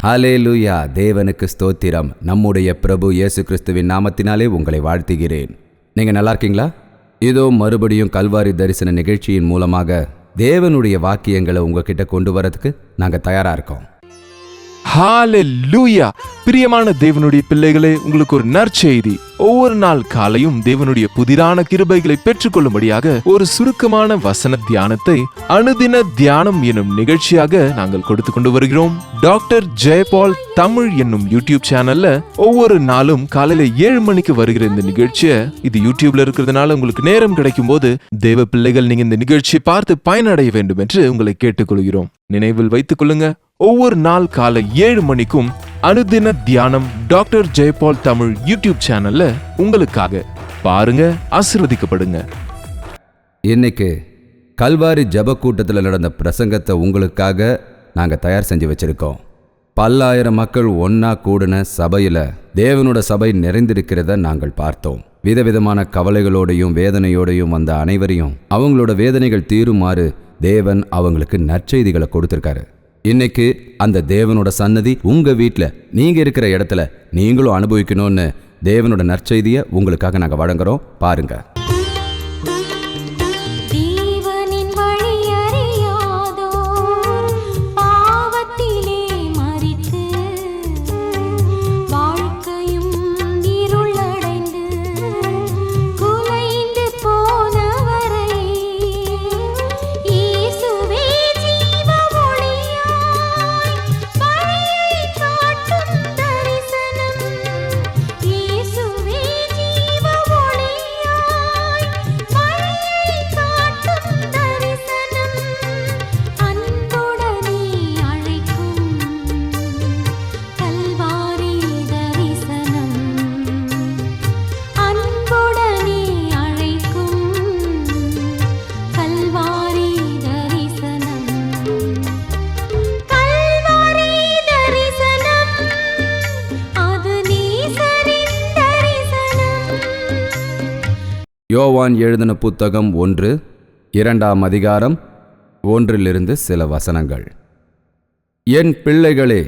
ஹல்லேலூயா! தேவனுக்கு ஸ்தோத்திரம். நம்முடைய பிரபு இயேசு கிறிஸ்துவின் நாமத்தினாலே உங்களை வாழ்த்துகிறேன். நீங்கள் நல்லா இருக்கீங்களா? இதோ மறுபடியும் கல்வாரி தரிசன நிகழ்ச்சியின் மூலமாக தேவனுடைய வாக்கியங்களை உங்ககிட்ட கொண்டு வரதுக்கு நாங்கள் தயாராக இருக்கோம். ஹல்லேலூயா! பிரியமான தேவனுடைய பிள்ளைகளே, உங்களுக்கு ஒரு நற்செய்தி. ஒவ்வொரு நாள் காலையும் தேவனுடைய புதிரான கிருபைகளை பெற்றுக்கொள்ளும்படியாக ஒரு சுருக்கமான வசன தியானத்தை அனுதின தியானம் என்னும் நிகழ்ச்சியாக நாங்கள் கொடுத்து கொண்டு வருகிறோம். டாக்டர் ஜெயபால் தமிழ் என்னும் யூடியூப் சேனல்ல ஒவ்வொரு நாளும் காலையில 7 மணிக்கு வருகிற இந்த நிகழ்ச்சியை, இது யூடியூப்ல இருக்கிறதுனால உங்களுக்கு நேரம் கிடைக்கும் போது தேவ பிள்ளைகள் நீங்க இந்த நிகழ்ச்சியை பார்த்து பயனடைய வேண்டும் என்று உங்களை கேட்டுக்கொள்கிறோம். நினைவில் வைத்துக் கொள்ளுங்க, ஒவ்வொரு நாள் காலை 7 மணிக்கும் அனுதின தியானம் டாக்டர் ஜெயபால் தமிழ் யூடியூப் சேனல்ல உங்களுக்காக பாருங்க, ஆசீர்வதிக்கப்படுங்க. இன்னைக்கு கல்வாரி ஜப கூட்டத்தில் நடந்த பிரசங்கத்தை உங்களுக்காக நாங்கள் தயார் செஞ்சு வச்சிருக்கோம். பல்லாயிரம் மக்கள் ஒன்னா கூடின சபையில் தேவனோட சபை நிறைந்திருக்கிறத நாங்கள் பார்த்தோம். விதவிதமான கவலைகளோடையும் வேதனையோடையும் வந்த அனைவரையும் அவங்களோட வேதனைகள் தீருமாறு தேவன் அவங்களுக்கு நற்செய்திகளை கொடுத்திருக்காரு. இன்னைக்கு அந்த தேவனோட சன்னதி உங்க வீட்டில் நீங்க இருக்கிற இடத்துல நீங்களும் அனுபவிக்கணும்னு தேவனோட நற்செய்தியை உங்களுக்காக நாங்கள் வழங்குறோம். பாருங்க. யோவான் எழுதின புத்தகம் 1:2 அதிகாரம் 1 சில வசனங்கள். என் பிள்ளைகளே,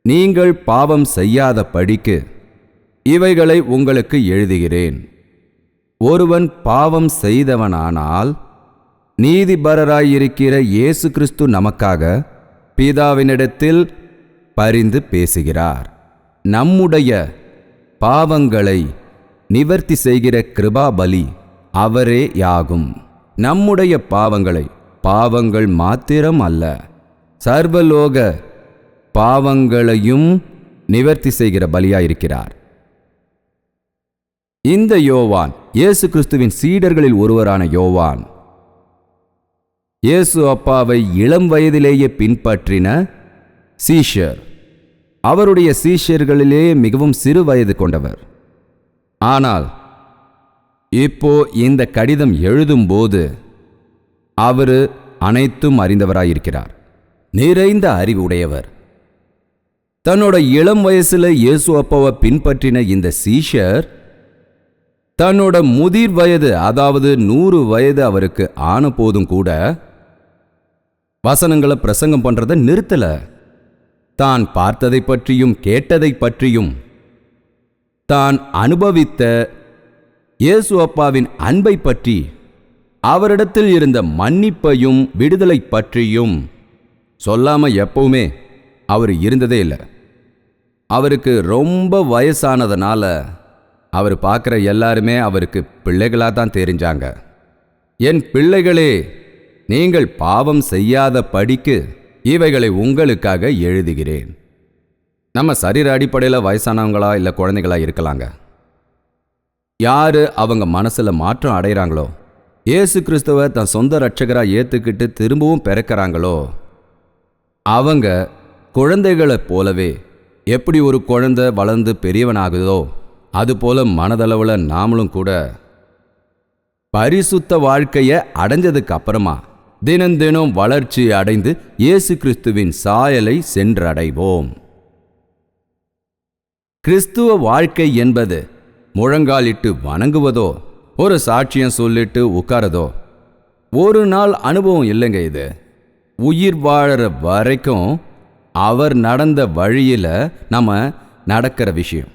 நீங்கள் பாவம் செய்யாத படிக்கு இவைகளை உங்களுக்கு எழுதுகிறேன். ஒருவன் பாவம் செய்தவனானால் நீதிபரராயிருக்கிற இயேசு கிறிஸ்து நமக்காக பிதாவினிடத்தில் பரிந்து பேசுகிறார். நம்முடைய பாவங்களை நிவர்த்தி செய்கிற கிருபாபலி அவரே யாகும். நம்முடைய பாவங்கள் மாத்திரம் அல்ல, சர்வலோக பாவங்களையும் நிவர்த்தி செய்கிற பலியாயிருக்கிறார். இந்த யோவான் இயேசு கிறிஸ்துவின் சீடர்களில் ஒருவரான யோவான். இயேசு அப்பாவை இளம் வயதிலேயே பின்பற்றின சீஷர். அவருடைய சீஷர்களிலே மிகவும் சிறு வயது கொண்டவர். ஆனால் இப்போ இந்த கடிதம் எழுதும்போது அவர் அனைத்தும் அறிந்தவராயிருக்கிறார், நிறைந்த அறிவுடையவர். தன்னோட இளம் வயசுல இயேசு அப்பாவை பின்பற்றின இந்த சீஷர் தன்னோட முதிர் வயது, அதாவது 100 வயது அவருக்கு ஆன போதும் கூட வசனங்களை பிரசங்கம் பண்றதை நிறுத்தல. தான் பார்த்ததை பற்றியும் கேட்டதை பற்றியும் தான் அனுபவித்த இயேசு அப்பாவின் அன்பை பற்றி, அவரிடத்தில் இருந்த மன்னிப்பையும் விடுதலை பற்றியும் சொல்லாம எப்பவுமே அவர் இருந்ததே இல்லை. அவருக்கு ரொம்ப வயசானதுனால அவர் பார்க்குற எல்லாருமே அவருக்கு பிள்ளைகளாக தான் தெரிஞ்சாங்க. என் பிள்ளைகளே, நீங்கள் பாவம் செய்யாத படிக்கு இவைகளை உங்களுக்காக எழுதுகிறேன். நம்ம சரீர அடிப்படையில் வயசானவங்களா இல்லை குழந்தைகளா இருக்கலாங்க. யாரு அவங்க மனசுல மாற்றம் அடைகிறாங்களோ, இயேசு கிறிஸ்துவை தன் சொந்த ரட்சகராக ஏற்றுக்கிட்டு திரும்பவும் பிறக்கிறாங்களோ, அவங்க குழந்தைகளைப் போலவே எப்படி ஒரு குழந்தை வளர்ந்து பெரியவனாகுதோ அதுபோல மனதளவில் நாமளும் கூட பரிசுத்த வாழ்க்கையை அடைஞ்சதுக்கு அப்புறமா தினம் வளர்ச்சி அடைந்து இயேசு கிறிஸ்துவின் சாயலை சென்றடைவோம். கிறிஸ்துவ வாழ்க்கை என்பது முழங்காலிட்டு வணங்குவதோ ஒரு சாட்சியம் சொல்லிட்டு உட்காரதோ ஒரு நாள் அனுபவம் இல்லைங்க. இது உயிர் வாழற வரைக்கும் அவர் நடந்த வழியில நம்ம நடக்கிற விஷயம்.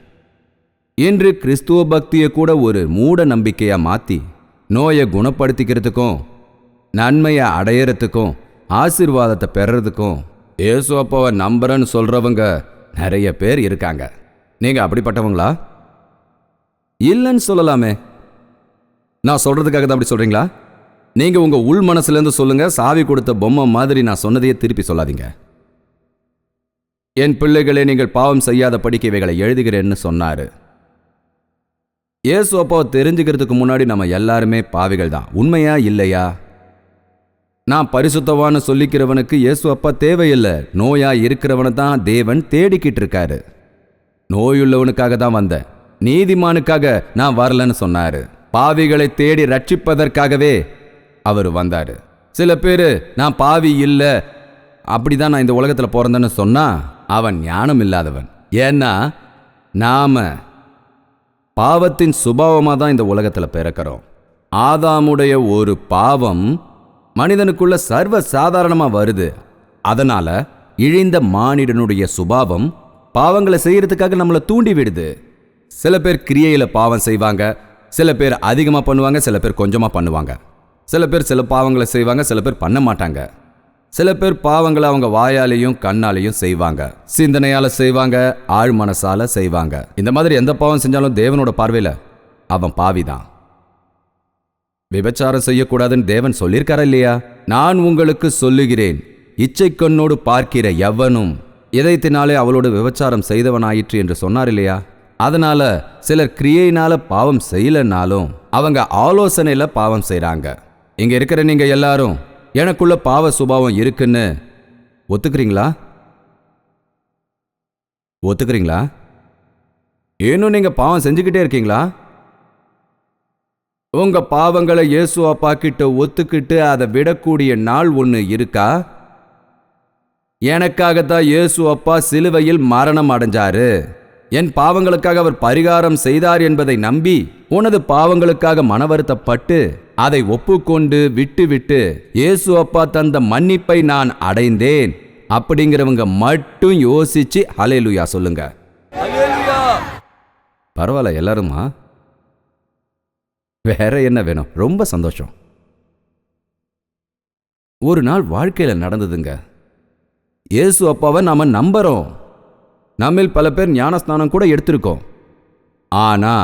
இன்று கிறிஸ்துவ பக்தியை கூட ஒரு மூட நம்பிக்கையா மாத்தி நோயை குணப்படுத்திக்கிறதுக்கும் நன்மையை அடையறதுக்கும் ஆசீர்வாதத்தை பெறறதுக்கும் இயேசு அப்பாவை நம்புறேன்னு சொல்றவங்க நிறைய பேர் இருக்காங்க. நீங்க அப்படிப்பட்டவங்களா? இல்லைன்னு சொல்லலாமே. நான் சொல்றதுக்காக தான் அப்படி சொல்றீங்களா? நீங்க உங்க உள் மனசுல இருந்து சொல்லுங்க. சாவி கொடுத்த பொம்மை மாதிரி நான் சொன்னதையே திருப்பி சொல்லாதீங்க. என் பிள்ளைகளே, நீங்கள் பாவம் செய்யாத படிக்க இவைகளை எழுதுகிறேன்னு சொன்னாரு. இயேசு அப்பாவை தெரிஞ்சுக்கிறதுக்கு முன்னாடி நம்ம எல்லாருமே பாவிகள் தான். உண்மையா இல்லையா? நான் பரிசுத்தவான்னு சொல்லிக்கிறவனுக்கு இயேசு அப்பா தேவையில்லை. நோயா இருக்கிறவனை தான் தேவன் தேடிக்கிட்டு இருக்காரு. நோயுள்ளவனுக்காக தான் வந்தேன், நீதிமானுக்காக நான் வரலன்னு சொன்னாரு. பாவிகளை தேடி ரட்சிப்பதற்காகவே அவர் வந்தாரு. சில பேர் நான் பாவி இல்லை, அப்படிதான் நான் இந்த உலகத்தில் பிறந்தேன்னு சொன்னா அவன் ஞானம் இல்லாதவன். ஏன்னா நாம பாவத்தின் சுபாவமாக தான் இந்த உலகத்தில் பிறக்கிறோம். ஆதாமுடைய ஒரு பாவம் மனிதனுக்குள்ள சர்வ சாதாரணமாக வருது. அதனால இழிந்த மானிடனுடைய சுபாவம் பாவங்களை செய்யறதுக்காக நம்மளை தூண்டி விடுது. சில பேர் கிரியையில் பாவம் செய்வாங்க, சில பேர் அதிகமாக பண்ணுவாங்க, சில பேர் கொஞ்சமாக பண்ணுவாங்க. சில பேர் சில பாவங்களை செய்வாங்க, சில பேர் பண்ண மாட்டாங்க. சில பேர் பாவங்களை அவங்க வாயாலையும் கண்ணாலையும் செய்வாங்க, சிந்தனையால் செய்வாங்க, ஆழ் மனசால செய்வாங்க. இந்த மாதிரி எந்த பாவம் செஞ்சாலும் தேவனோட பார்வையில் அவன் பாவிதான். விபச்சாரம் செய்யக்கூடாதுன்னு தேவன் சொல்லியிருக்காரா இல்லையா? நான் உங்களுக்கு சொல்லுகிறேன், இச்சை கண்ணோடு பார்க்கிற எவனும் இதயத்தினாலே அவளோடு விபச்சாரம் செய்தவனாயிற்று என்று சொன்னார் இல்லையா? அதனால சிலர் கிரியையினால பாவம் செய்யலனாலும் அவங்க ஆலோசனையில பாவம் செய்றாங்க. இங்க இருக்கிற நீங்க எல்லாரும் எனக்குள்ள பாவ சுபாவம் இருக்குன்னு ஒத்துக்கிறீங்களா? ஒத்துக்கிறீங்களா? இன்னும் நீங்க பாவம் செஞ்சுக்கிட்டே இருக்கீங்களா? உங்க பாவங்களை இயேசு அப்பா கிட்ட ஒத்துக்கிட்டு அதை விடக்கூடிய நாள் ஒன்று இருக்கா? எனக்காகத்தான் இயேசு அப்பா சிலுவையில் மரணம் அடைஞ்சாரு. என் பாவங்களுக்காக அவர் பரிகாரம் செய்தார் என்பதை நம்பி உனது பாவங்களுக்காக மனவருத்தப்பட்டு அதை ஒப்புக்கொண்டு விட்டு இயேசு அப்பா தந்த மன்னிப்பை நான் அடைந்தேன் அப்படிங்கிறவங்க மட்டும் யோசிச்சு ஹல்லேலூயா சொல்லுங்க. பரவாயில்ல எல்லாருமா? வேற என்ன வேணும்? ரொம்ப சந்தோஷம். ஒரு நாள் வாழ்க்கையில நடந்ததுங்க. இயேசு அப்பாவை நாம நம்புறோம். நம்மில் பல பேர் ஞானஸ்நானம் கூட எடுத்திருக்கோம். ஆனா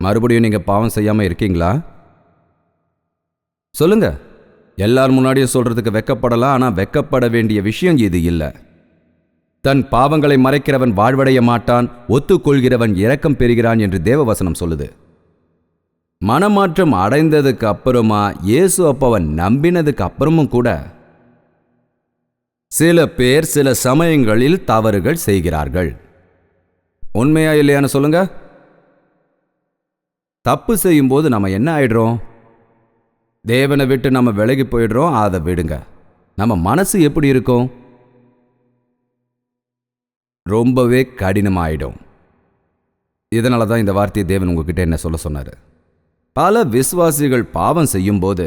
மறுபடியும் நீங்க பாவம் செய்யாம இருக்கீங்களா? சொல்லுங்க. எல்லார் முன்னாடியும் சொல்றதுக்கு வெக்கப்படலாம், ஆனா வெக்கப்பட வேண்டிய விஷயம் இது இல்லை. தன் பாவங்களை மறைக்கிறவன் வாழ்வடைய மாட்டான், ஒத்துக்கொள்கிறவன் இரக்கம் பெறுகிறான் என்று தேவவசனம் சொல்லுது. மனமாற்றம் அடைந்ததுக்கு அப்புறமா இயேசு அப்பாவை நம்பினதுக்கு அப்புறமும் கூட சில பேர் சில சமயங்களில் தவறுகள் செய்கிறார்கள். உண்மையா இல்லையான்னு சொல்லுங்க. தப்பு செய்யும் போது நம்ம என்ன ஆயிடுறோம்? தேவனை விட்டு நம்ம விலகி போயிடுறோம். அதை விடுங்க. நம்ம மனசு எப்படி இருக்கும்? ரொம்பவே கடினமாயிடும். இதனால தான் இந்த வார்த்தையை தேவன் உங்ககிட்ட என்ன சொல்ல சொன்னாரு. பல விசுவாசிகள் பாவம் செய்யும்போது,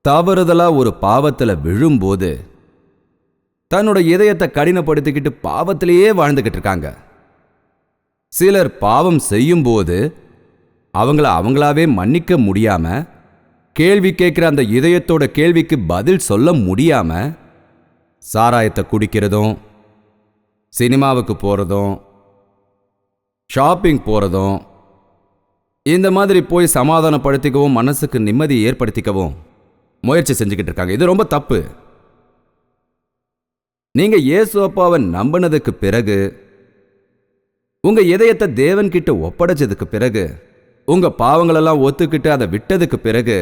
தவறுதலா ஒரு பாவத்தில் விழும்போது தன்னோட இதயத்தை கடினப்படுத்திக்கிட்டு பாவத்திலேயே வாழ்ந்துக்கிட்டு இருக்காங்க. சிலர் பாவம் செய்யும்போது அவங்களாவே மன்னிக்க முடியாம, கேள்வி கேட்குற அந்த இதயத்தோட கேள்விக்கு பதில் சொல்ல முடியாம சாராயத்தை குடிக்கிறதும், சினிமாவுக்கு போகிறதும், ஷாப்பிங் போகிறதும், இந்த மாதிரி போய் சமாதானப்படுத்திக்கவும் மனசுக்கு நிம்மதி ஏற்படுத்திக்கவும் முயற்சி செஞ்சுக்கிட்டு இருக்காங்க. இது ரொம்ப தப்பு. நீங்க இயேசு அப்பாவை நம்பினதுக்கு பிறகு, உங்க இதயத்தை தேவன்கிட்ட ஒப்படைச்சதுக்கு பிறகு, உங்க பாவங்களெல்லாம் ஒத்துக்கிட்டு அதை விட்டதுக்கு பிறகு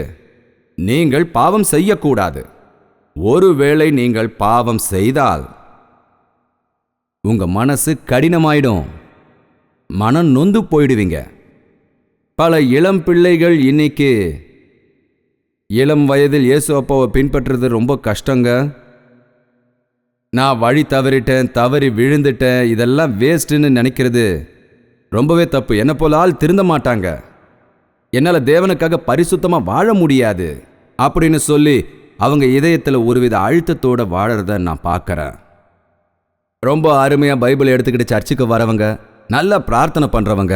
நீங்கள் பாவம் செய்யக்கூடாது. ஒருவேளை நீங்கள் பாவம் செய்தால் உங்க மனசு கடினமாயிடும், மனம் நொந்து போயிடுவீங்க. பல இளம் பிள்ளைகள் இன்னைக்கு இளம் வயதில் இயேசு அப்பாவை பின்பற்றுறது ரொம்ப கஷ்டங்க. நான் வழி தவறிட்டேன், தவறி விழுந்துட்டேன், இதெல்லாம் வேஸ்ட்டுன்னு நினைக்கிறது ரொம்பவே தப்பு. என்னை போல ஆள் திருந்த மாட்டாங்க, என்னால் தேவனுக்காக பரிசுத்தமாக வாழ முடியாது அப்படின்னு சொல்லி அவங்க இதயத்தில் ஒருவித அழுத்தத்தோட வாழறத நான் பார்க்கறேன். ரொம்ப அருமையாக பைபிள் எடுத்துக்கிட்டு சர்ச்சுக்கு வரவங்க, நல்லா பிரார்த்தனை பண்ணுறவங்க,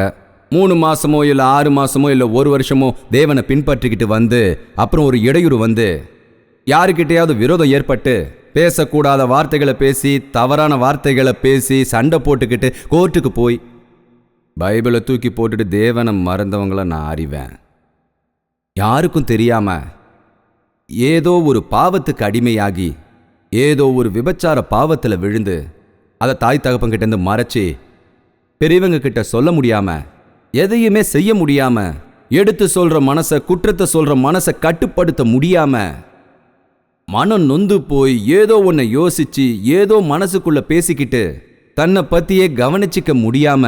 3 மாசமோ இல்லை 6 மாசமோ இல்லை 1 வருஷமோ தேவனை பின்பற்றிக்கிட்டு வந்து அப்புறம் ஒரு இடையூறு வந்து யாருக்கிட்டையாவது விரோதம் ஏற்பட்டு பேசக்கூடாத வார்த்தைகளை பேசி, தவறான வார்த்தைகளை பேசி, சண்டை போட்டுக்கிட்டு கோர்ட்டுக்கு போய் பைபிளை தூக்கி போட்டுட்டு தேவனை மறந்தவங்கள நான் அறிவேன். யாருக்கும் தெரியாம ஏதோ ஒரு பாவத்துக்கு அடிமையாகி, ஏதோ ஒரு விபச்சார பாவத்தில் விழுந்து அதை தாய் தகப்பன்கிட்டேருந்து மறைச்சி, பெரியவங்க கிட்ட சொல்ல முடியாம, எதையுமே செய்ய முடியாம, எடுத்து சொல்ற மனசை, குற்றத்தை சொல்ற மனசை கட்டுப்படுத்த முடியாம, மனம் நொந்து போய் ஏதோ ஒன்றை யோசிச்சு, ஏதோ மனசுக்குள்ள பேசிக்கிட்டு, தன்னை பத்தியே கவனிச்சிக்க முடியாம,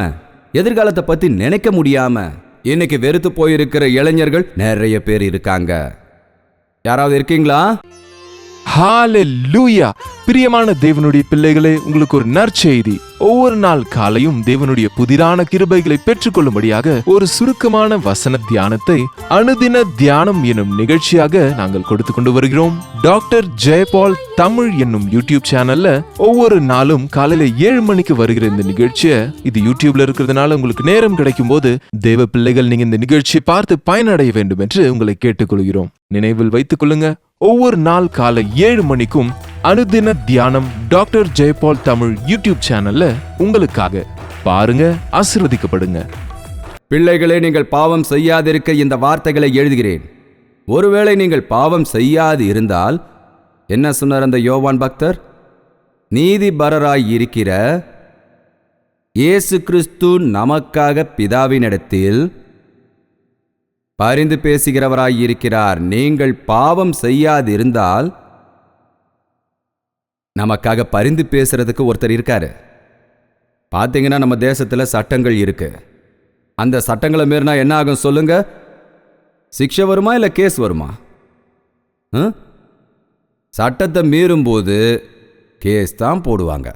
எதிர்காலத்தை பத்தி நினைக்க முடியாம இன்னைக்கு வெறுத்து போயிருக்கிற இளைஞர்கள் நிறைய பேர் இருக்காங்க. யாராவது இருக்கீங்களா? ஹalleluya! பிரியமான தேவனுடைய பிள்ளைகளே, உங்களுக்கு ஒரு நற்செய்தி. ஒவ்வொரு நாள் காலையும் தேவனுடைய புதிரான கிருபைகளை பெற்றுக்கொள்ளும்படியாக ஒரு சுருக்கமான வசன தியானத்தை அனுதின தியானம் என்னும் நிகழ்ச்சியாக நாங்கள் கொடுத்து கொண்டு வருகிறோம். டாக்டர் ஜெயபால் தமிழ் என்னும் யூடியூப் சேனல்ல ஒவ்வொரு நாளும் காலையில 7 மணிக்கு வருகிற இந்த நிகழ்ச்சியை, இது யூடியூப்ல இருக்கிறதுனால உங்களுக்கு நேரம் கிடைக்கும் போது தேவ பிள்ளைகள் நீங்க இந்த நிகழ்ச்சியை பார்த்து பயனடைய வேண்டும் என்று உங்களை கேட்டுக்கொள்கிறோம். நினைவில் வைத்துக் கொள்ளுங்க, ஒவ்வொரு நாள் காலை 7 மணிக்கும் அனுதின தியானம் டாக்டர் ஜெயபால் தமிழ் யூடியூப் சேனல்ல உங்களுக்காக பாருங்க, ஆசீர்வதிக்கப்படுங்க. பிள்ளைகளே, நீங்கள் பாவம் செய்யாதிருக்க இந்த வார்த்தைகளை எழுதுகிறேன். ஒருவேளை நீங்கள் பாவம் செய்யாது இருந்தால், என்ன சொன்னார் அந்த யோவான் பக்தர்? நீதிபரராய் இருக்கிற இயேசு கிறிஸ்து நமக்காக பிதாவினிடத்தில் பரிந்து பேசுகிறவராயிருக்கிறார். நீங்கள் பாவம் செய்யாதிருந்தால் நமக்காக பரிந்து பேசுறதுக்கு ஒருத்தர் இருக்காரு. பார்த்தீங்கன்னா நம்ம தேசத்தில் சட்டங்கள் இருக்கு. அந்த சட்டங்களை மீறினா என்ன ஆகும் சொல்லுங்க? சிக்ஷை வருமா இல்லை கேஸ் வருமா? சட்டத்தை மீறும்போது கேஸ் தான் போடுவாங்க.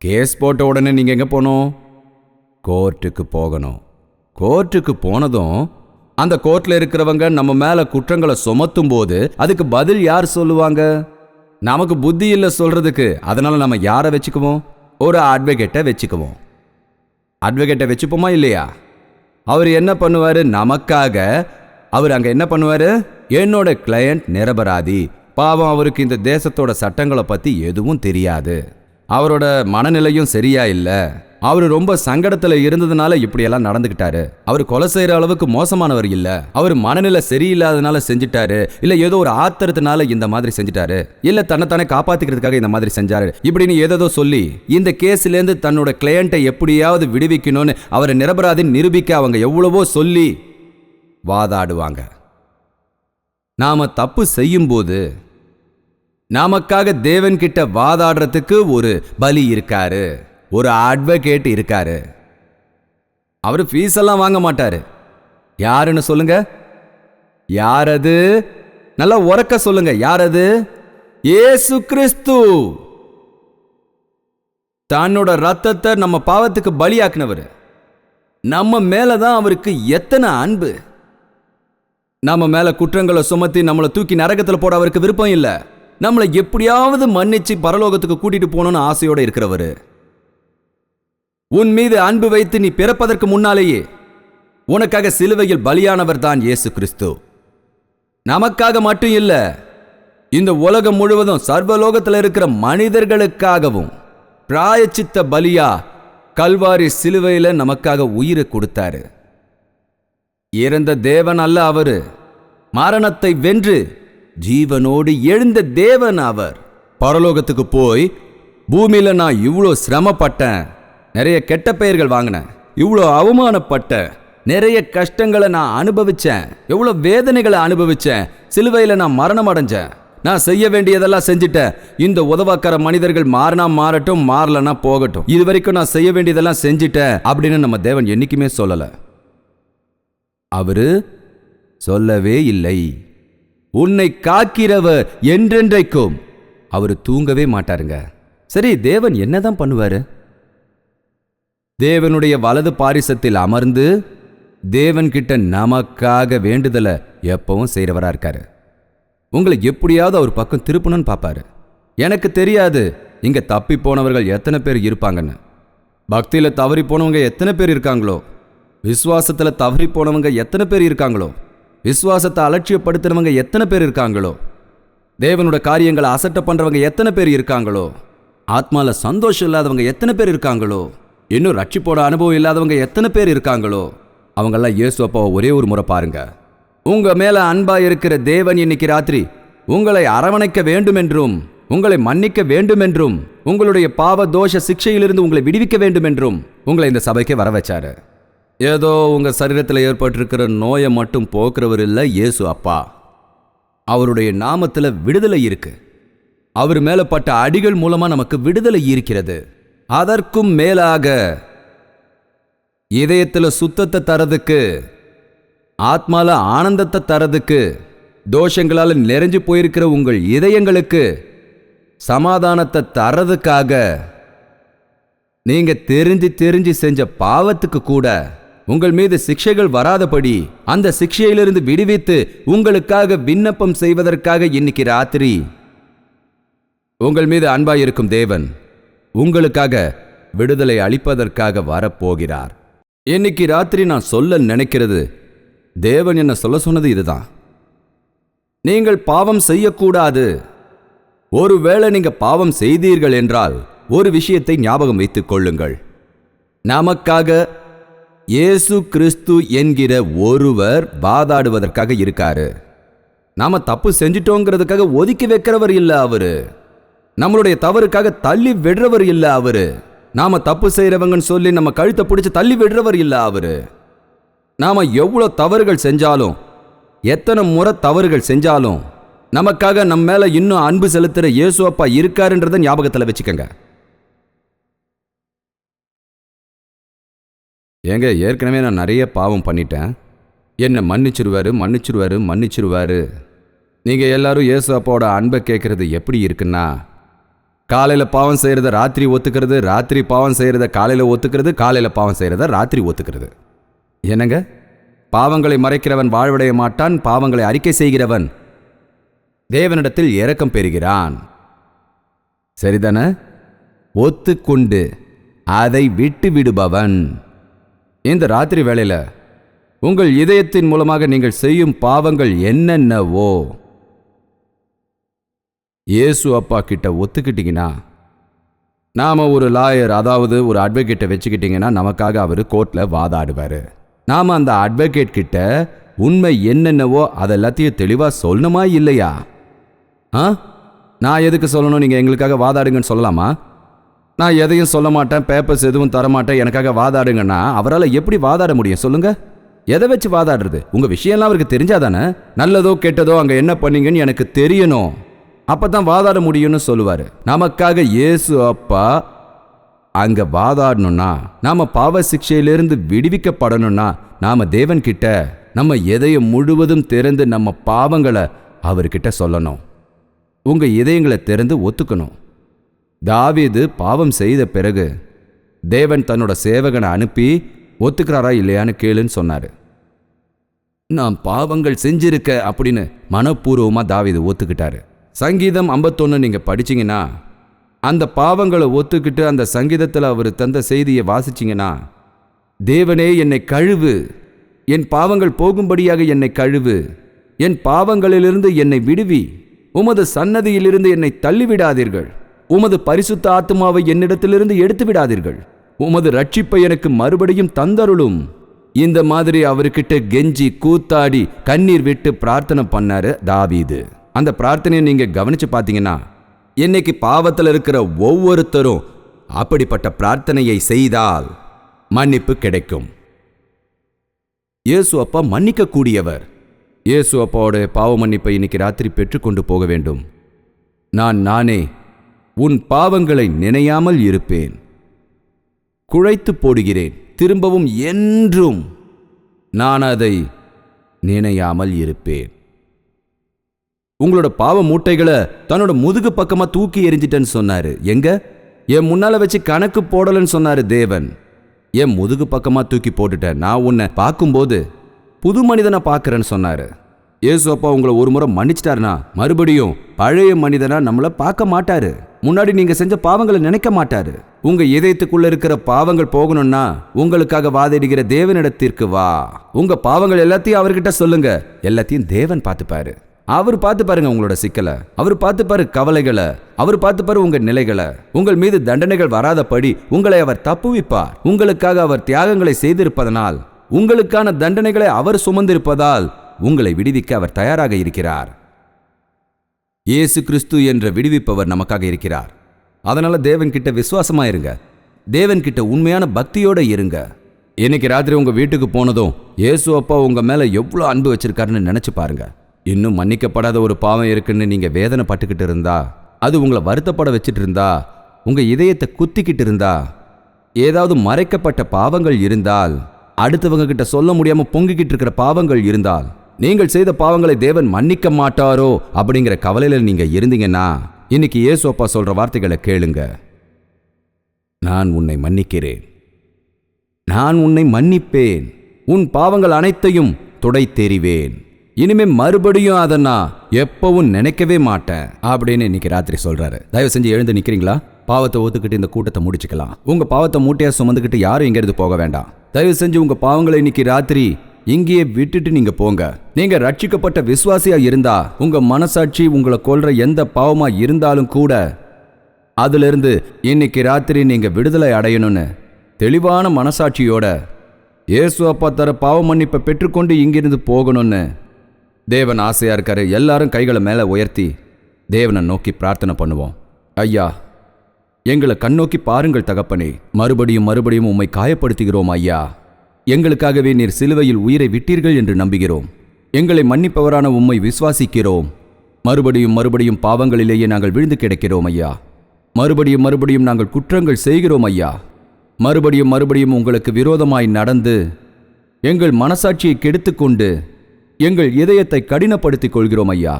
கேஸ் போட்ட உடனே நீங்கள் எங்கே போகணும்? கோர்ட்டுக்கு போகணும். கோர்ட்டுக்கு போனதும் அந்த கோர்ட்டில் இருக்கிறவங்க நம்ம மேலே குற்றங்களை சுமத்தும் போது அதுக்கு பதில் யார் சொல்லுவாங்க? நமக்கு புத்தி இல்லை சொல்றதுக்கு. அதனால நம்ம யாரை வச்சுக்குவோம்? ஒரு அட்வொகேட்டை வச்சுக்குவோம். அட்வொகேட்டை வச்சுப்போமா இல்லையா? அவர் என்ன பண்ணுவார்? நமக்காக அவர் அங்கே என்ன பண்ணுவார்? என்னோட கிளையண்ட் நிரபராதி, பாவம், அவருக்கு இந்த தேசத்தோட சட்டங்களை பற்றி எதுவும் தெரியாது, அவரோட மனநிலையும் சரியா இல்லை, அவர் ரொம்ப சங்கடத்தில் இருந்ததுனால இப்படியெல்லாம் நடந்துக்கிட்டாரு, அவர் கொலை செய்கிற அளவுக்கு மோசமானவர் இல்லை, அவர் மனநிலை சரியில்லாதனால செஞ்சுட்டாரு, இல்லை ஏதோ ஒரு ஆத்திரத்தினால இந்த மாதிரி செஞ்சுட்டாரு, இல்லை தன்னைத்தானே காப்பாற்றிக்கிறதுக்காக இந்த மாதிரி செஞ்சாரு, இப்படின்னு ஏதோ சொல்லி இந்த கேஸ்லேருந்து தன்னோட கிளையண்ட்டை எப்படியாவது விடுவிக்கணும்னு அவரை நிரபராதின்னு நிரூபிக்க அவங்க எவ்வளவோ சொல்லி வாதாடுவாங்க. நாம தப்பு செய்யும்போது நமக்காக தேவன்கிட்ட வாதாடுறதுக்கு ஒரு பலி இருக்காரு, ஒரு அட்வொகேட் இருக்காரு. அவர் ஃபீஸ் எல்லாம் வாங்க மாட்டாரு. யாருன்னு சொல்லுங்க? யாரது? நல்லா உரக்க சொல்லுங்க. யாரது? இயேசு கிறிஸ்து. தன்னோட ரத்தத்தை நம்ம பாவத்துக்கு பலியாக்குனவர். நம்ம மேலதான் அவருக்கு எத்தனை அன்பு! நம்ம மேல குற்றங்களை சுமத்தி நம்மளை தூக்கி நரகத்தில் போட அவருக்கு விருப்பம் இல்லை. நம்மளை எப்படியாவது மன்னிச்சு பரலோகத்துக்கு கூட்டிட்டு போகணும்னு ஆசையோட இருக்கிறவர். உன் மீது அன்பு வைத்து நீ பிறப்பதற்கு முன்னாலேயே உனக்காக சிலுவையில் பலியானவர் தான் இயேசு கிறிஸ்து. நமக்காக மட்டும் இல்ல, இந்த உலகம் முழுவதும் சர்வலோகத்தில் இருக்கிற மனிதர்களுக்காகவும் பிராயச்சித்த பலியா கல்வாரி சிலுவையில நமக்காக உயிரை கொடுத்தாரு. இறந்த தேவன் அல்ல அவரு, மரணத்தை வென்று ஜீவனோடு எழுந்த தேவன் அவர். பரலோகத்துக்கு போய், பூமியில நான் இவ்வளோ சிரமப்பட்டேன், நிறைய கெட்ட பெயர்கள் வாங்கினேன், இவ்வளோ அவமானப்பட்டேன், நிறைய கஷ்டங்களை நான் அனுபவிச்சேன், எவ்வளோ வேதனைகளை அனுபவிச்சேன், சிலுவையில் நான் மரணம் அடைஞ்சேன், நான் செய்ய வேண்டியதெல்லாம் செஞ்சுட்டேன், இந்த உதவாக்கார மனிதர்கள் மாறினா மாறட்டும், மாறலன்னா போகட்டும், இது வரைக்கும் நான் செய்ய வேண்டியதெல்லாம் செஞ்சுட்டேன் அப்படின்னு நம்ம தேவன் என்னைக்குமே சொல்லலை. அவரு சொல்லவே இல்லை. உன்னை காக்கிறவர் என்றென்றைக்கும் அவர் தூங்கவே மாட்டாருங்க. சரி, தேவன் என்னதான் பண்ணுவாரு? தேவனுடைய வலது பாரிசத்தில் அமர்ந்து தேவன் கிட்ட நமக்காக வேண்டுதலை எப்பவும் செய்கிறவரா இருக்காரு. உங்களை எப்படியாவது அவர் பக்கம் திருப்பணும்னு பார்ப்பாரு. எனக்கு தெரியாது இங்க தப்பி போனவர்கள் எத்தனை பேர் இருப்பாங்கன்னு. பக்தியில தவறி போனவங்க எத்தனை பேர் இருக்காங்களோ, விசுவாசத்துல தவறி போனவங்க எத்தனை பேர் இருக்காங்களோ, விசுவாசத்தை அலட்சியப்படுத்துறவங்க எத்தனை பேர் இருக்காங்களோ, தேவனோட காரியங்களை அசட்டை பண்றவங்க எத்தனை பேர் இருக்காங்களோ, ஆத்மால சந்தோஷம் இல்லாதவங்க எத்தனை பேர் இருக்காங்களோ, இன்னும் ரட்சிப்போட அனுபவம் இல்லாதவங்க எத்தனை பேர் இருக்காங்களோ, அவங்கெல்லாம் இயேசு அப்பாவை ஒரே ஒரு முறை பாருங்க. உங்க மேல அன்பா இருக்கிற தேவன் இன்னைக்கு ராத்திரி உங்களை அரவணைக்க வேண்டும் என்றும், உங்களை மன்னிக்க வேண்டும் என்றும், உங்களுடைய பாவ தோஷ சிக்ஷையிலிருந்து உங்களை விடுவிக்க வேண்டும் என்றும் உங்களை இந்த சபைக்கு வர வச்சாரு. ஏதோ உங்க சரீரத்தில் ஏற்பட்டிருக்கிற நோயை மட்டும் போக்குறவர் இல்லை இயேசு அப்பா. அவருடைய நாமத்துல விடுதலை இருக்கு. அவர் மேல பட்ட அடிகள் மூலமா நமக்கு விடுதலை இருக்கிறது. அதற்கும் மேலாக இதயத்துல சுத்தத்தை தரதுக்கு, ஆத்மால ஆனந்தத்தை தரதுக்கு, தோஷங்களால் நிறைஞ்சு போயிருக்கிற உங்கள் இதயங்களுக்கு சமாதானத்தை தரதுக்காக, நீங்க தெரிஞ்சு செஞ்ச பாவத்துக்கு கூட உங்கள் மீது சிக்ஷைகள் வராதபடி அந்த சிக்ஷையிலிருந்து விடுவித்து உங்களுக்காக விண்ணப்பம் செய்வதற்காக இன்னைக்கு ராத்திரி உங்கள் மீது அன்பாய் இருக்கும் தேவன் உங்களுக்காக விடுதலை அளிப்பதற்காக வரப்போகிறார். இன்னைக்கு ராத்திரி நான் சொல்ல நினைக்கிறது, தேவன் என்ன சொல்ல சொன்னது இதுதான். நீங்கள் பாவம் செய்யக்கூடாது. ஒருவேளை நீங்க பாவம் செய்தீர்கள் என்றால் ஒரு விஷயத்தை ஞாபகம் வைத்துக் கொள்ளுங்கள். நமக்காக இயேசு கிறிஸ்து என்கிற ஒருவர் வாதாடுவதற்காக இருக்காரு. நாம தப்பு செஞ்சிட்டோங்கிறதுக்காக ஒதுக்கி வைக்கிறவர் இல்ல அவரு. நம்மளுடைய தவறுக்காக தள்ளி விடுறவர் இல்ல அவரு. நாம தப்பு செய்யறவங்கன்னு சொல்லி நம்ம கழுத்தை பிடிச்சு தள்ளி விடுறவர் இல்ல அவரு. நாம எவ்வளவு தவறுகள் செஞ்சாலும், எத்தனை முறை தவறுகள் செஞ்சாலும், நமக்காக நம்ம மேல இன்னும் அன்பு செலுத்துற இயேசு அப்பா இருக்காருன்றத ஞாபகத்துல வச்சுக்கங்க. ஏங்க, ஏற்கனவே நான் நிறைய பாவம் பண்ணிட்டேன், என்னை மன்னிச்சிருவாரு. நீங்க எல்லாரும் இயேசு அப்பாவோட அன்பை கேட்கறது எப்படி இருக்குன்னா, காலையில பாவம் செய்யறத ராத்திரி ஒத்துக்கிறது, ராத்திரி பாவம் செய்யறத காலையில ஒத்துக்கிறது, காலையில பாவம் செய்யறத ராத்திரி ஒத்துக்கிறது. என்னங்க, பாவங்களை மறைக்கிறவன் வாழ்வடைய மாட்டான், பாவங்களை அறிக்கை செய்கிறவன் தேவனிடத்தில் இரக்கம் பெறுகிறான். சரிதானே? ஒத்துக்கொண்டு அதை விட்டு விடுபவன். இந்த ராத்திரி வேளையில உங்கள் இதயத்தின் மூலமாக நீங்கள் செய்யும் பாவங்கள் என்னென்னவோ இயேசு அப்பா கிட்ட ஒத்துக்கிட்டீங்கன்னா, நாம ஒரு லாயர், அதாவது ஒரு அட்வொகேட்டை வச்சுக்கிட்டீங்கன்னா நமக்காக அவர் கோர்ட்ல வாதாடுவாரு. நாம அந்த அட்வொகேட் கிட்ட உண்மை என்னென்னவோ அதெல்லாத்தையும் தெளிவா சொல்லணுமா இல்லையா? நான் எதுக்கு சொல்லணும், நீங்க எங்களுக்காக வாதாடுங்கன்னு சொல்லலாமா? நான் எதையும் சொல்ல மாட்டேன், பேப்பர்ஸ் எதுவும் தரமாட்டேன், எனக்காக வாதாடுங்கன்னா அவரால் எப்படி வாதாட முடியும் சொல்லுங்க? எதை வச்சு வாதாடுறது? உங்க விஷயம்லாம் அவருக்கு தெரிஞ்சாதானே? நல்லதோ கெட்டதோ அங்க என்ன பண்ணீங்கன்னு எனக்கு தெரியணும், அப்பதான் வாதாட முடியும்னு சொல்லுவாரு. நமக்காக இயேசு அப்பா அங்க வாதாடணும்னா, நாம பாவ சிக்ஷையிலிருந்து விடுவிக்கப்படணும்னா, நாம தேவன் கிட்ட நம்ம இதயம் முழுவதும் திறந்து நம்ம பாவங்களை அவர்கிட்ட சொல்லணும். உங்க இதயங்களை திறந்து ஒத்துக்கணும். தாவீது பாவம் செய்த பிறகு தேவன் தன்னோட சேவகனை அனுப்பி ஒத்துக்கிறாரா இல்லையான்னு கேளுன்னு சொன்னாரு. நான் பாவங்கள் செஞ்சிருக்க அப்படின்னு மனப்பூர்வமா தாவீது ஒத்துக்கிட்டாரு. சங்கீதம் 51 நீங்க படிச்சீங்கன்னா, அந்த பாவங்களை ஒத்துக்கிட்டு அந்த சங்கீதத்தில் அவர் தந்த செய்தியை வாசிச்சிங்கன்னா, தேவனே என்னை கழுவு, என் பாவங்கள் போகும்படியாக என்னை கழுவு, என் பாவங்களிலிருந்து என்னை விடுவி, உமது சன்னதியிலிருந்து என்னை தள்ளிவிடாதீர்கள், உமது பரிசுத்த ஆத்துமாவை என்னிடத்திலிருந்து எடுத்து விடாதீர்கள், உமது ரட்சிப்பை எனக்கு மறுபடியும் தந்தருளும். இந்த மாதிரி அவர்கிட்ட கெஞ்சி கூத்தாடி கண்ணீர் விட்டு பிரார்த்தனை பண்ணாரு தாவீது. அந்த பிரார்த்தனையை நீங்க கவனிச்சு பார்த்தீங்கன்னா, இன்னைக்கு பாவத்தில் இருக்கிற ஒவ்வொருத்தரும் அப்படிப்பட்ட பிரார்த்தனையை செய்தால் மன்னிப்பு கிடைக்கும். இயேசு அப்பா மன்னிக்க கூடியவர். இயேசு அப்பாவோட பாவ மன்னிப்பை இன்னைக்கு ராத்திரி பெற்றுக்கொண்டு போக வேண்டும். நானே உன் பாவங்களை நினையாமல் இருப்பேன், குழைத்து போடுகிறேன், திரும்பவும் என்றும் நான் அதை நினையாமல் இருப்பேன். உங்களோட பாவ மூட்டைகளை தன்னோட முதுகு பக்கமா தூக்கி எறிஞ்சிட்டேன்னு சொன்னாரு. எங்க? என் முன்னால வச்சு கணக்கு போடலன்னு சொன்னாரு தேவன். என் முதுகு பக்கமா தூக்கி போட்டுட்டேன், நான் உன்னை பார்க்கும்போது புது மனிதனை பார்க்கறேன்னு சொன்னாரு. இயேசு அப்பா உங்களை ஒரு முறை மன்னிச்சிட்டாருனா மறுபடியும் பழைய மனிதனா நம்மள பார்க்க மாட்டாரு. முன்னாடி நீங்க செஞ்ச பாவங்களை நினைக்க மாட்டாரு. உங்க இதயத்துக்குள்ள இருக்கிற பாவங்கள் போகணும்னா உங்களுக்காக வாதிடுகிற தேவனிடத்திற்கு வா. உங்க பாவங்கள் எல்லாத்தையும் அவர்கிட்ட சொல்லுங்க. எல்லாத்தையும் தேவன் பார்த்துப்பாரு. அவர் பார்த்து பாருங்க உங்களோட சிக்கலை, அவர் பார்த்து பாரு கவலைகளை, அவர் பார்த்து பாரு உங்க நிலைகளை. உங்கள் மீது தண்டனைகள் வராதபடி உங்களை அவர் தப்புவிப்பார். உங்களுக்காக அவர் தியாகங்களை செய்திருப்பதனால், உங்களுக்கான தண்டனைகளை அவர் சுமந்திருப்பதால் உங்களை விடுவிக்க அவர் தயாராக இருக்கிறார். இயேசு கிறிஸ்து என்ற விடுவிப்பவர் நமக்காக இருக்கிறார். அதனால தேவன் கிட்ட விசுவாசமா இருங்க. தேவன் கிட்ட உண்மையான பக்தியோட இருங்க. இன்னைக்கு ராத்திரி உங்க வீட்டுக்கு போனதும் இயேசு அப்பா உங்க மேல எவ்வளவு அன்பு வச்சிருக்காருன்னு நினைச்சு பாருங்க. இன்னும் மன்னிக்கப்படாத ஒரு பாவம் இருக்குன்னு நீங்க வேதனை பட்டுக்கிட்டு இருந்தா, அது உங்களை வருத்தப்பட வச்சுட்டு இருந்தா, உங்க இதயத்தை குத்திக்கிட்டு இருந்தா, ஏதாவது மறைக்கப்பட்ட பாவங்கள் இருந்தால், அடுத்தவங்க கிட்ட சொல்ல முடியாம பொங்கிக்கிட்டு இருக்கிற பாவங்கள் இருந்தால், நீங்கள் செய்த பாவங்களை தேவன் மன்னிக்க மாட்டாரோ அப்படிங்கிற கவலையில நீங்க இருந்தீங்கன்னா, இன்னைக்கு இயேசு அப்பா சொல்ற வார்த்தைகளை கேளுங்க. நான் உன்னை மன்னிக்கிறேன், நான் உன்னை மன்னிப்பேன், உன் பாவங்கள் அனைத்தையும் துடைத்தெறிவேன், இனிமே மறுபடியும் அதை நான் எப்பவும் நினைக்கவே மாட்டேன் அப்படின்னு இன்னைக்கு ராத்திரி சொல்றாரு. தயவு செஞ்சு எழுந்து நிக்கிறீங்களா? பாவத்தை ஒத்துக்கிட்டு இந்த கூட்டத்தை முடிச்சுக்கலாம். உங்க பாவத்தை மூட்டையா சுமந்துக்கிட்டு யாரும் எங்கிருந்து போக வேண்டாம். தயவு செஞ்சு உங்க பாவங்களை இன்னைக்கு ராத்திரி இங்கேயே விட்டுட்டு நீங்க போங்க. நீங்க ரட்சிக்கப்பட்ட விசுவாசியா இருந்தா, உங்க மனசாட்சி உங்களை கொல்ற எந்த பாவமா இருந்தாலும் கூட அதுல இருந்து இன்னைக்கு ராத்திரி நீங்க விடுதலை அடையணும்னு தெளிவான மனசாட்சியோட இயேசு அப்பா தர பாவ மன்னிப்பை பெற்றுக்கொண்டு இங்கிருந்து போகணும்னு தேவன் ஆசையா இருக்காரு. எல்லாரும் கைகளை மேல உயர்த்தி தேவனை நோக்கி பிரார்த்தனை பண்ணுவோம். ஐயா, எங்களை கண்ணோக்கி பாருங்கள் தகப்பனே. மறுபடியும் மறுபடியும் உம்மை காயப்படுத்துகிறோம் ஐயா. எங்களுக்காகவே நீர் சிலுவையில் உயிரை விட்டீர்கள் என்று நம்புகிறோம். எங்களை மன்னிப்பவரான உம்மை விசுவாசிக்கிறோம். மறுபடியும் மறுபடியும் பாவங்களிலேயே நாங்கள் விழுந்து கிடக்கிறோம் ஐயா. மறுபடியும் மறுபடியும் நாங்கள் குற்றங்கள் செய்கிறோம் ஐயா. மறுபடியும் மறுபடியும் உங்களுக்கு விரோதமாய் நடந்து எங்கள் மனசாட்சியை கெடுத்துக்கொண்டு எங்கள் இதயத்தை கடினப்படுத்திக் கொள்கிறோம் ஐயா.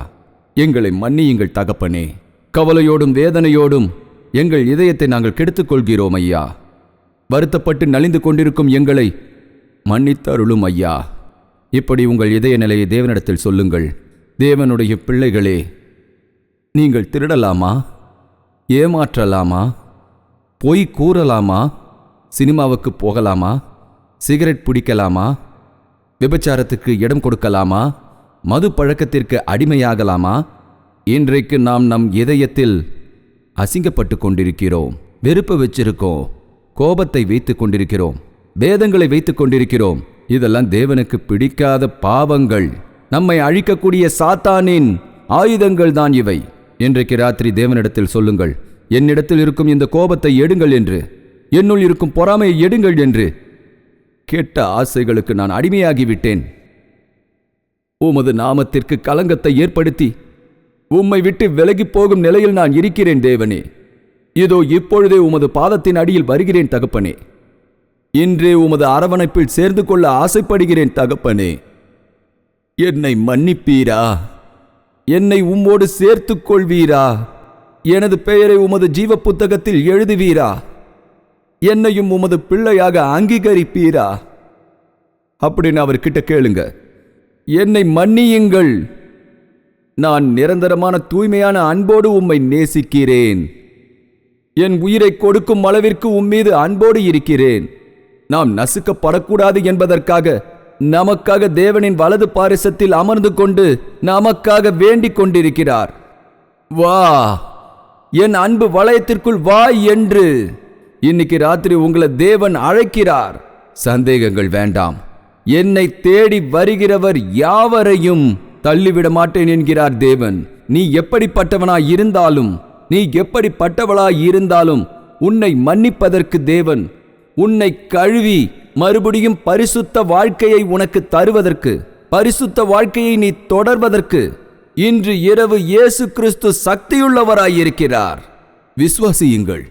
எங்களை மன்னியுங்கள் தகப்பனே. கவலையோடும் வேதனையோடும் எங்கள் இதயத்தை நாங்கள் கெடுத்துக்கொள்கிறோம் ஐயா. வருத்தப்பட்டு நலிந்து கொண்டிருக்கும் எங்களை மன்னித்தருளும் ஐயா. இப்படி உங்கள் இதய நிலையை தேவனிடத்தில் சொல்லுங்கள். தேவனுடைய பிள்ளைகளே, நீங்கள் திருடலாமா? ஏமாற்றலாமா? பொய் கூறலாமா? சினிமாவுக்கு போகலாமா? சிகரெட் பிடிக்கலாமா? விபச்சாரத்துக்கு இடம் கொடுக்கலாமா? மது பழக்கத்திற்கு அடிமையாகலாமா? இன்றைக்கு நாம் நம் இதயத்தில் அசிங்கப்பட்டு கொண்டிருக்கிறோம், வெறுப்பு வச்சிருக்கோம், கோபத்தை வைத்துக் கொண்டிருக்கிறோம், பேதங்களை வைத்துக் கொண்டிருக்கிறோம். இதெல்லாம் தேவனுக்கு பிடிக்காத பாவங்கள், நம்மை அழிக்கக்கூடிய சாத்தானின் ஆயுதங்கள் தான் இவை. இன்றைக்கு ராத்திரி தேவனிடத்தில் சொல்லுங்கள், என்னிடத்தில் இருக்கும் இந்த கோபத்தை எடுங்கள் என்று, என்னுள் இருக்கும் பொறாமையை எடுங்கள் என்று. கெட்ட ஆசைகளுக்கு நான் அடிமையாகிவிட்டேன். உமது நாமத்திற்கு களங்கத்தை ஏற்படுத்தி உம்மை விட்டு விலகி போகும் நிலையில் நான் இருக்கிறேன் தேவனே. இதோ இப்பொழுதே உமது பாதத்தின் அடியில் வருகிறேன் தகப்பனே. இன்றே உமது அரவணைப்பில் சேர்ந்து கொள்ள ஆசைப்படுகிறேன் தகப்பனே. என்னை மன்னிப்பீரா? என்னை உம்மோடு சேர்த்துக் கொள்வீரா? எனது பெயரை உமது ஜீவ புத்தகத்தில் எழுதுவீரா? என்னையும் உமது பிள்ளையாக அங்கீகரிப்பீரா? அப்படின்னு அவர்கிட்ட கேளுங்க. என்னை மன்னியுங்கள். நான் நிரந்தரமான தூய்மையான அன்போடு உம்மை நேசிக்கிறேன். என் உயிரை கொடுக்கும் அளவிற்கு உம்மீது அன்போடு இருக்கிறேன். நாம் நசுக்கப்படக்கூடாது என்பதற்காக நமக்காக தேவனின் வலது பாரிசத்தில் அமர்ந்து கொண்டு நமக்காக வேண்டிக் கொண்டிருக்கிறார். வா, என் அன்பு வளையத்திற்குள் வா என்று இன்னைக்கு ராத்திரி உங்களை தேவன் அழைக்கிறார். சந்தேகங்கள் வேண்டாம். என்னை தேடி வருகிறவர் யாவரையும் தள்ளிவிட மாட்டேன் என்கிறார் தேவன். நீ எப்படிப்பட்டவனாய் இருந்தாலும், நீ எப்படிப்பட்டவளாய் இருந்தாலும் உன்னை மன்னிப்பதற்கு தேவன், உன்னை கழுவி மறுபடியும் பரிசுத்த வாழ்க்கையை உனக்கு தருவதற்கு, பரிசுத்த வாழ்க்கையை நீ தொடர்வதற்கு இன்று இரவு இயேசு கிறிஸ்து சக்தியுள்ளவராயிருக்கிறார். விசுவாசியுங்கள்.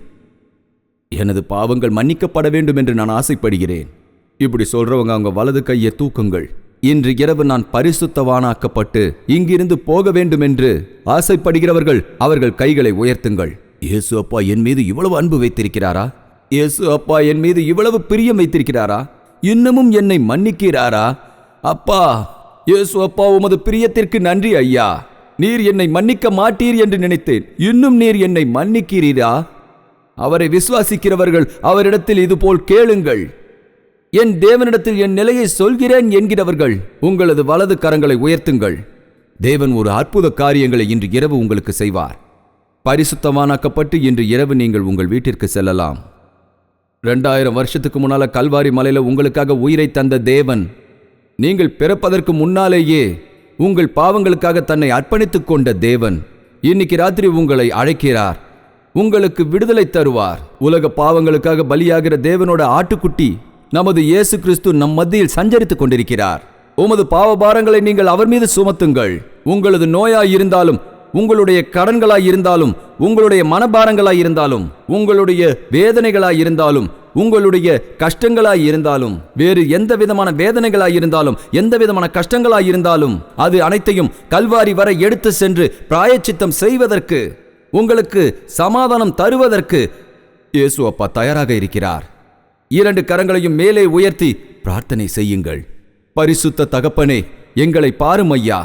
எனது பாவங்கள் மன்னிக்கப்பட வேண்டும் என்று நான் ஆசைப்படுகிறேன். இப்படி சொல்றவங்க அவங்க வலது கையை தூக்குங்கள். இன்று இரவு நான் பரிசுத்தவானாக்கப்பட்டு இங்கிருந்து போக வேண்டும் என்று ஆசைப்படுகிறவர்கள் அவர்கள் கைகளை உயர்த்துங்கள். இயேசு அப்பா என் மீது இவ்வளவு அன்பு வைத்திருக்கிறாரா? இயேசு அப்பா என் மீது இவ்வளவு பிரியம் வைத்திருக்கிறாரா? இன்னமும் என்னை மன்னிக்கிறாரா? அப்பா, இயேசு அப்பா, உமது பிரியத்திற்கு நன்றி ஐயா. நீர் என்னை மன்னிக்க மாட்டீர் என்று நினைத்தேன். இன்னும் நீர் என்னை மன்னிக்கிறீரா? அவரை விசுவாசிக்கிறவர்கள் அவரிடத்தில் இதுபோல் கேளுங்கள். என் தேவனிடத்தில் என் நிலையை சொல்கிறேன் என்கிறவர்கள் உங்களது வலது கரங்களை உயர்த்துங்கள். தேவன் ஒரு அற்புத காரியங்களை இன்று இரவு உங்களுக்கு செய்வார். பரிசுத்தமானாக்கப்பட்டு இன்று இரவு நீங்கள் உங்கள் வீட்டிற்கு செல்லலாம். 2000 வருஷத்துக்கு முன்னால கல்வாரி மலையில உங்களுக்காக உயிரை தந்த தேவன், நீங்கள் பிறப்பதற்கு முன்னாலேயே உங்கள் பாவங்களுக்காக தன்னை அர்ப்பணித்துக் கொண்ட தேவன் இன்னைக்கு ராத்திரி உங்களை அழைக்கிறார். உங்களுக்கு விடுதலை தருவார். உலக பாவங்களுக்காக பலியாகிற தேவனோட ஆட்டுக்குட்டி நமது இயேசு கிறிஸ்து நம் மத்தியில் சஞ்சரித்துக் கொண்டிருக்கிறார். உமது பாவ பாரங்களை நீங்கள் அவர் மீது சுமத்துங்கள். உங்களது நோயாய் இருந்தாலும், உங்களுடைய கடன்களாய் இருந்தாலும், உங்களுடைய மனபாரங்களாய் இருந்தாலும், உங்களுடைய வேதனைகளாய் இருந்தாலும், உங்களுடைய கஷ்டங்களாய் இருந்தாலும், வேறு எந்த விதமான வேதனைகளாய் இருந்தாலும், எந்த விதமான கஷ்டங்களாய் இருந்தாலும், அது அனைத்தையும் கல்வாரி வரை எடுத்து சென்று பிராயச்சித்தம் செய்வதற்கு, உங்களுக்கு சமாதானம் தருவதற்கு இயேசு அப்பா தயாராக இருக்கிறார். 2 கரங்களையும் மேலே உயர்த்தி பிரார்த்தனை செய்யுங்கள். பரிசுத்த தகப்பனே, எங்களை பாரும் ஐயா.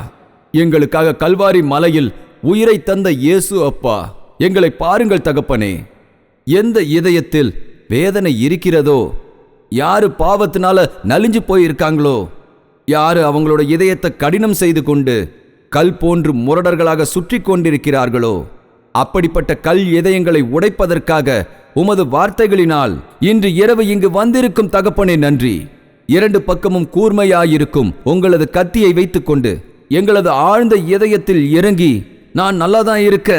எங்களுக்காக கல்வாரி மலையில் உயிரை தந்த இயேசு அப்பா, எங்களை பாருங்கள் தகப்பனே. எந்த இதயத்தில் வேதனை இருக்கிறதோ, யாரு பாவத்தினால நலிஞ்சு போயிருக்காங்களோ, யாரு அவங்களோட இதயத்தை கடினம் செய்து கொண்டு கல் போன்று முரடர்களாக சுற்றி கொண்டிருக்கிறார்களோ, அப்படிப்பட்ட கல் இதயங்களை உடைப்பதற்காக உமது வார்த்தைகளினால் இன்று இரவு இங்கு வந்திருக்கும் தகப்பனே நன்றி. 2 பக்கமும் கூர்மையாயிருக்கும் உங்களது கத்தியை வைத்துக்கொண்டு எங்களது ஆழ்ந்த இதயத்தில் இறங்கி, நான் நல்லாதான் இருக்க,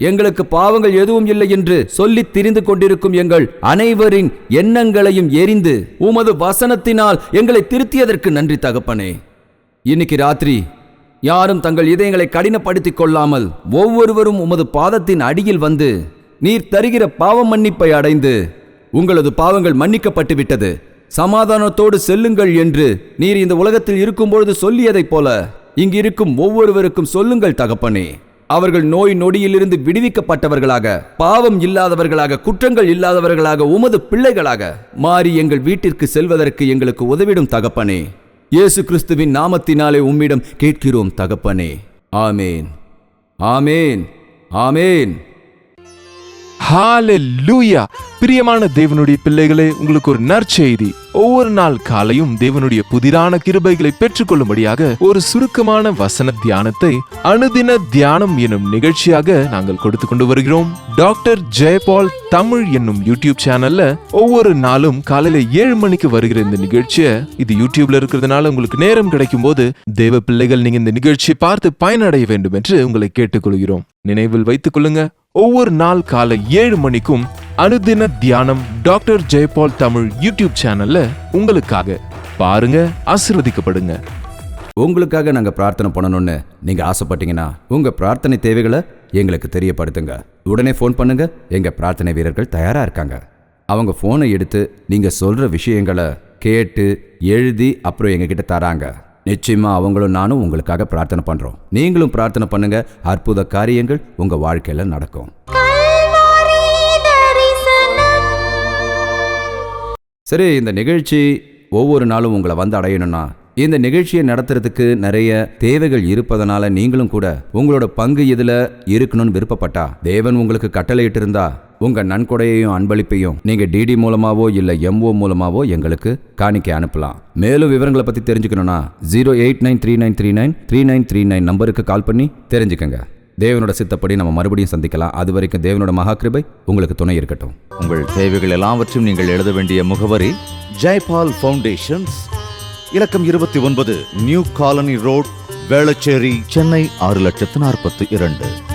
எங்களுக்கு பாவங்கள் எதுவும் இல்லை என்று சொல்லி திரிந்து கொண்டிருக்கும் எங்கள் அனைவரின் எண்ணங்களையும் எரிந்து உமது வசனத்தினால் எங்களை திருத்தியதற்கு நன்றி தகப்பனே. இன்னைக்கு ராத்திரி யாரும் தங்கள் இதயங்களை கடினப்படுத்திக் கொள்ளாமல் ஒவ்வொருவரும் உமது பாதத்தின் அடியில் வந்து நீர் தருகிற பாவ மன்னிப்பை அடைந்து, உங்களது பாவங்கள் மன்னிக்கப்பட்டு விட்டது, சமாதானத்தோடு செல்லுங்கள் என்று நீர் இந்த உலகத்தில் இருக்கும்பொழுது சொல்லியதைப் போல இங்கிருக்கும் ஒவ்வொருவருக்கும் சொல்லுங்கள் தகப்பனே. அவர்கள் நோய் நொடியிலிருந்து விடுவிக்கப்பட்டவர்களாக, பாவம் இல்லாதவர்களாக, குற்றங்கள் இல்லாதவர்களாக, உமது பிள்ளைகளாக மாறி எங்கள் வீட்டிற்கு செல்வதற்கு எங்களுக்கு உதவிடும் தகப்பனே. இயேசு கிறிஸ்துவின் நாமத்தினாலே உம்மிடம் கேட்கிறோம் தகப்பனே. ஆமேன், ஆமேன், ஆமேன். ஹalleluya. பிரியமான தேவனுடைய பிள்ளைகளே, உங்களுக்கு ஒரு நற்செய்தி. ஒவ்வொரு நாள் காலையும் தேவனுடைய புதிரான கிருபைகளை பெற்றுக்கொள்ளும்படியாக ஒரு சுருக்கமான வசன தியானத்தை அனுதின தியானம் என்னும் நிகழ்ச்சியாக நாங்கள் கொடுத்து கொண்டு வருகிறோம். டாக்டர் ஜெயபால் தமிழ் என்னும் யூடியூப் சேனல்ல ஒவ்வொரு நாளும் காலையில 7 மணிக்கு வருகிற இந்த நிகழ்ச்சியை, இது யூடியூப்ல இருக்கிறதுனால உங்களுக்கு நேரம் கிடைக்கும் போது தேவ பிள்ளைகள் நீங்க இந்த நிகழ்ச்சியை பார்த்து பயனடைய வேண்டும் என்று உங்களை கேட்டுக்கொள்கிறோம். நினைவில் வைத்துக் கொள்ளுங்க, ஒவ்வொரு நாள் காலை 7 மணிக்கும் அனுதின தியானம் டாக்டர் ஜெயபால் தமிழ் யூடியூப் சேனல்ல உங்களுக்காக பாருங்க, ஆசீர்வதிக்கப்படுங்க. உங்களுக்காக நாங்கள் பிரார்த்தனை பண்ணணும்னு நீங்கள் ஆசைப்பட்டீங்கன்னா உங்கள் பிரார்த்தனை தேவைகளை எங்களுக்கு தெரியப்படுத்துங்க. உடனே ஃபோன் பண்ணுங்க. எங்கள் பிரார்த்தனை வீரர்கள் தயாராக இருக்காங்க. அவங்க ஃபோனை எடுத்து நீங்கள் சொல்கிற விஷயங்களை கேட்டு எழுதி அப்புறம் எங்ககிட்ட தராங்க. நிச்சயமா அவங்களும் நானும் உங்களுக்காக பிரார்த்தனை பண்ணுறோம். நீங்களும் பிரார்த்தனை பண்ணுங்க. அற்புத காரியங்கள் உங்கள் வாழ்க்கையில் நடக்கும். சரி, இந்த நிகழ்ச்சி ஒவ்வொரு நாளும் உங்களை வந்து அடையணும்னா இந்த நிகழ்ச்சியை நடத்துறதுக்கு நிறைய தேவைகள் இருப்பதனால நீங்களும் கூட உங்களோட பங்கு இதுல இருக்கணும்னு விருப்பப்பட்டா, தேவன் உங்களுக்கு கட்டளையிட்டு இருந்தா உங்க நன்கொடையையும் அன்பளிப்பையும் நீங்க டிடி மூலமாவோ இல்ல MO மூலமாவோ எங்களுக்கு காணிக்கை அனுப்பலாம். மேலும் விவரங்களை பத்தி தெரிஞ்சுக்கணும்னா 08939393939 நம்பருக்கு கால் பண்ணி தெரிஞ்சுக்கங்க. தேவனோட சித்தப்படி நம்ம மறுபடியும் சந்திக்கலாம். அது வரைக்கும் தேவனோட மகாகிருபை உங்களுக்கு துணை இருக்கட்டும். உங்கள் தேவைகள் எல்லாவற்றையும் நீங்கள் எழுத வேண்டிய முகவரி ஜெயபால் ஃபவுண்டேஷன்ஸ், இலக்கம் 29, new colony road, Velachery, Chennai 6,42,00,000.